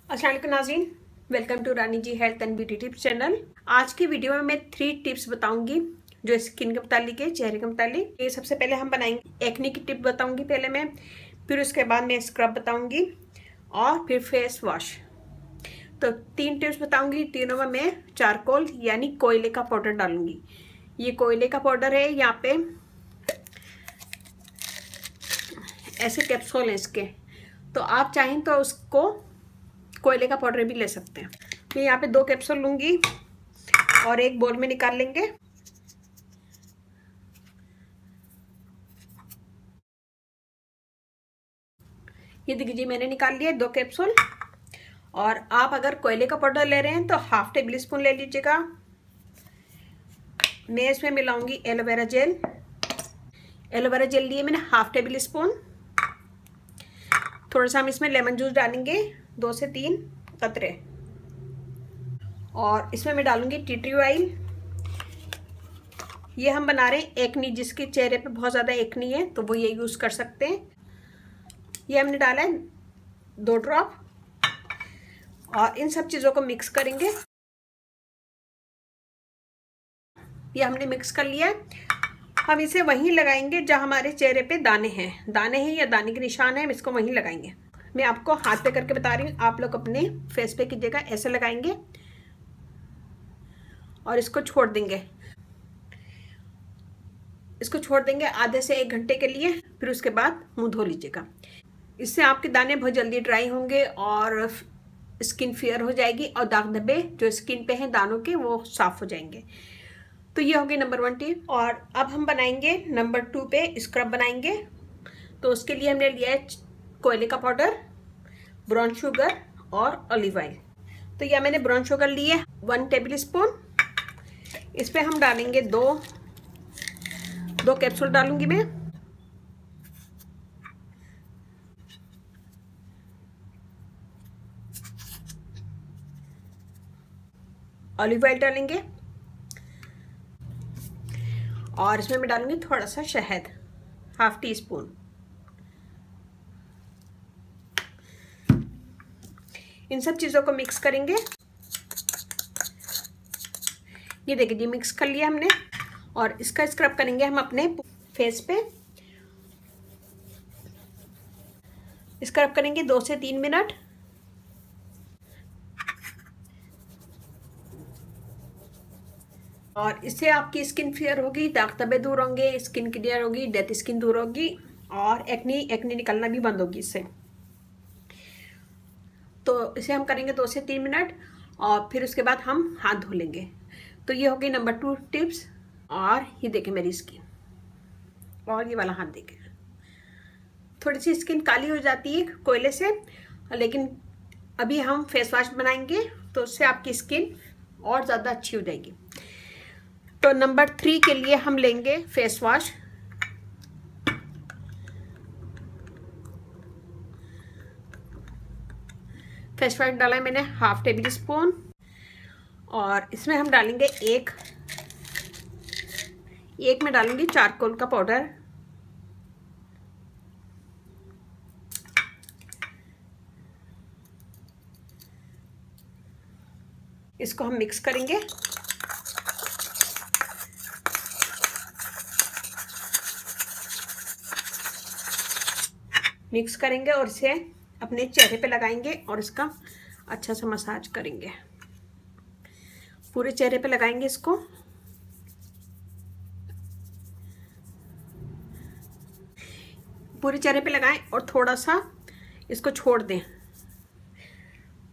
अस्सलाम वालेकुम नाज़रीन, welcome to Rani ji health and beauty tips channel. आज की वीडियो में मैं 3 टिप्स बताऊंगी जो स्किन के मुतालिक है, चेहरे के मुतालिक। ये सबसे पहले हम बनाएंगे एक्ने की टिप बताऊंगी पहले मैं, फिर उसके बाद मैं स्क्रब बताऊंगी और फिर फेस वॉश। तो 3 टिप्स बताऊंगी। तीनों में मैं चारकोल यानी कोयले का पाउडर डालूंगी। ये कोयले का पाउडर है, यहाँ पे ऐसे कैप्सूल है इसके, तो आप चाहें तो उसको कोयले का पाउडर भी ले सकते हैं। मैं यहाँ पे 2 कैप्सूल लूंगी और एक बोल में निकाल लेंगे। ये देखिए मैंने निकाल लिया 2 कैप्सूल। और आप अगर कोयले का पाउडर ले रहे हैं तो हाफ टेबल स्पून ले लीजिएगा। मैं इसमें मिलाऊंगी एलोवेरा जेल। एलोवेरा जेल लिए मैंने हाफ टेबल स्पून। थोड़ा सा हम इसमें लेमन जूस डालेंगे, 2 से 3 कतरे। और इसमें मैं डालूंगी टी ट्री ऑयल। ये हम बना रहे हैं एक्नी, जिसके चेहरे पे बहुत ज़्यादा एक्नी है तो वो ये यूज़ कर सकते हैं। ये हमने डाला है 2 ड्रॉप और इन सब चीज़ों को मिक्स करेंगे। ये हमने मिक्स कर लिया। हम इसे वहीं लगाएंगे जहाँ हमारे चेहरे पे दाने हैं या दाने के निशान हैं, हम इसको वहीं लगाएंगे। मैं आपको हाथ पे करके बता रही हूँ, आप लोग अपने फेस पे कीजिएगा। ऐसे लगाएंगे और इसको छोड़ देंगे। इसको छोड़ देंगे आधे से 1 घंटे के लिए, फिर उसके बाद मुंह धो लीजिएगा। इससे आपके दाने बहुत जल्दी ड्राई होंगे और स्किन फेयर हो जाएगी और दाग धब्बे जो स्किन पे हैं दानों के वो साफ हो जाएंगे। तो ये होगी नंबर 1 टिप। और अब हम बनाएंगे नंबर 2 पे स्क्रब बनाएंगे। तो उसके लिए हमने लिया है कोयले का पाउडर, ब्राउन शुगर और ऑलिव ऑयल। तो यह मैंने ब्राउन शुगर ली है 1 टेबल स्पून। इस पर हम डालेंगे 2 कैप्सूल डालूंगी मैं। ऑलिव ऑयल डालेंगे और इसमें मैं डालूंगी थोड़ा सा शहद, हाफ टी स्पून। इन सब चीज़ों को मिक्स करेंगे। ये देखिए मिक्स कर लिया हमने और इसका स्क्रब करेंगे हम अपने फेस पे। स्क्रब करेंगे 2 से 3 मिनट। और इससे आपकी स्किन फेयर होगी, दाग धब्बे दूर होंगे, स्किन क्लियर होगी, डेथ स्किन दूर होगी और एक्ने निकलना भी बंद होगी इससे। तो इसे हम करेंगे 2 से 3 मिनट और फिर उसके बाद हम हाथ धो लेंगे। तो ये होगी नंबर 2 टिप्स। और ये देखें मेरी स्किन, और ये वाला हाथ देखें, थोड़ी सी स्किन काली हो जाती है कोयले से, लेकिन अभी हम फेस वॉश बनाएंगे तो उससे आपकी स्किन और ज़्यादा अच्छी हो जाएगी। तो नंबर 3 के लिए हम लेंगे फेस वॉश। फेस वॉश डाला है मैंने हाफ टेबल स्पून और इसमें हम डालेंगे एक में डालूंगी चारकोल का पाउडर। इसको हम मिक्स करेंगे। मिक्स करेंगे और इसे अपने चेहरे पे लगाएंगे और इसका अच्छा सा मसाज करेंगे। पूरे चेहरे पे लगाएंगे इसको। पूरे चेहरे पे लगाएं और थोड़ा सा इसको छोड़ दें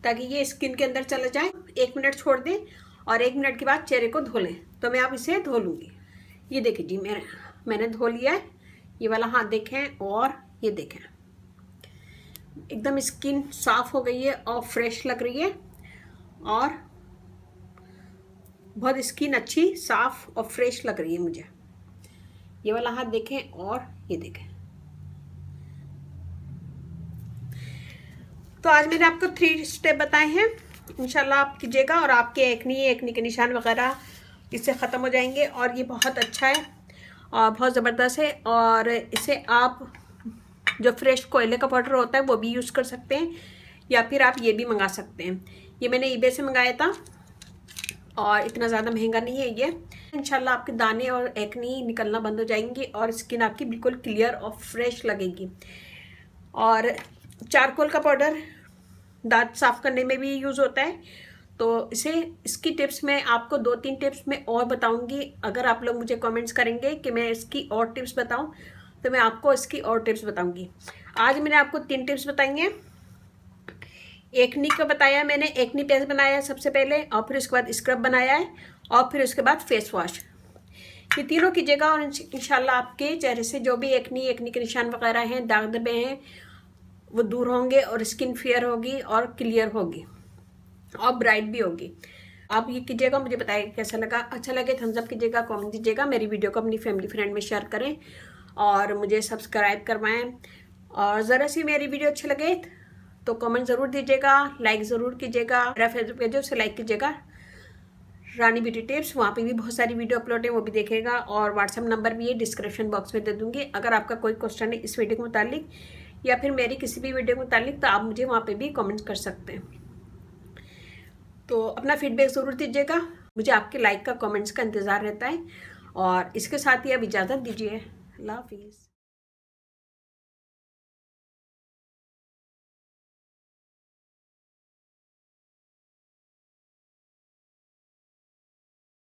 ताकि ये स्किन के अंदर चला जाए। 1 मिनट छोड़ दें और 1 मिनट के बाद चेहरे को धो लें। तो मैं अब इसे धो लूँगी। ये देखिए जी मैंने धो लिया है। ये वाला हाथ देखें और ये देखें, एकदम स्किन साफ हो गई है और फ्रेश लग रही है और बहुत स्किन अच्छी साफ और फ्रेश लग रही है मुझे। ये वाला हाथ देखें और ये देखें। तो आज मैंने आपको 3 स्टेप बताए हैं, इंशाल्लाह आप कीजिएगा और आपके एक्नी के निशान वगैरह इससे ख़त्म हो जाएंगे। और ये बहुत अच्छा है और बहुत ज़बरदस्त है। और इसे आप जो फ्रेश कोयले का पाउडर होता है वो भी यूज़ कर सकते हैं या फिर आप ये भी मंगा सकते हैं। ये मैंने ईबे से मंगाया था और इतना ज़्यादा महंगा नहीं है ये। इंशाल्लाह आपके दाने और एक्नी निकलना बंद हो जाएंगी और स्किन आपकी बिल्कुल क्लियर और फ्रेश लगेगी। और चारकोल का पाउडर दांत साफ करने में भी यूज़ होता है, तो इसकी टिप्स मैं आपको 2-3 टिप्स में और बताऊंगी। अगर आप लोग मुझे कमेंट्स करेंगे कि मैं इसकी और टिप्स बताऊं तो मैं आपको इसकी और टिप्स बताऊंगी। आज मैंने आपको 3 टिप्स बताई हैं। एक्नी का बताया मैंने, एक्नी पेस्ट बनाया है सबसे पहले, और फिर उसके बाद स्क्रब बनाया है, और फिर उसके बाद फेस वॉश। ये तीनों कीजिएगा और इंशाल्लाह आपके चेहरे से जो भी एक्नी के निशान वगैरह हैं, दाग धब्बे हैं, वो दूर होंगे और स्किन फेयर होगी और क्लियर होगी और ब्राइट भी होगी। आप ये कीजिएगा, मुझे बताइए कैसा लगा। अच्छा लगे थम्स अप कीजिएगा, कमेंट दीजिएगा, मेरी वीडियो को अपनी फैमिली फ्रेंड में शेयर करें और मुझे सब्सक्राइब करवाएं। और ज़रा सी मेरी वीडियो अच्छी लगे तो कमेंट ज़रूर दीजिएगा, लाइक ज़रूर कीजिएगा। मेरा फेसबुक पेज है उसे लाइक कीजिएगा, रानी ब्यूटी टिप्स, वहाँ पे भी बहुत सारी वीडियो अपलोड है, वो भी देखेगा। और व्हाट्सएप नंबर भी है, डिस्क्रिप्शन बॉक्स में दे दूँगी। अगर आपका कोई क्वेश्चन है इस वीडियो के मुतालिक या फिर मेरी किसी भी वीडियो के मुतालिक तो आप मुझे वहाँ पे भी कमेंट कर सकते हैं। तो अपना फीडबैक ज़रूर दीजिएगा, मुझे आपके लाइक का कमेंट्स का इंतज़ार रहता है। और इसके साथ ही अब इजाज़त दीजिए, अल्लाह हाफिज़।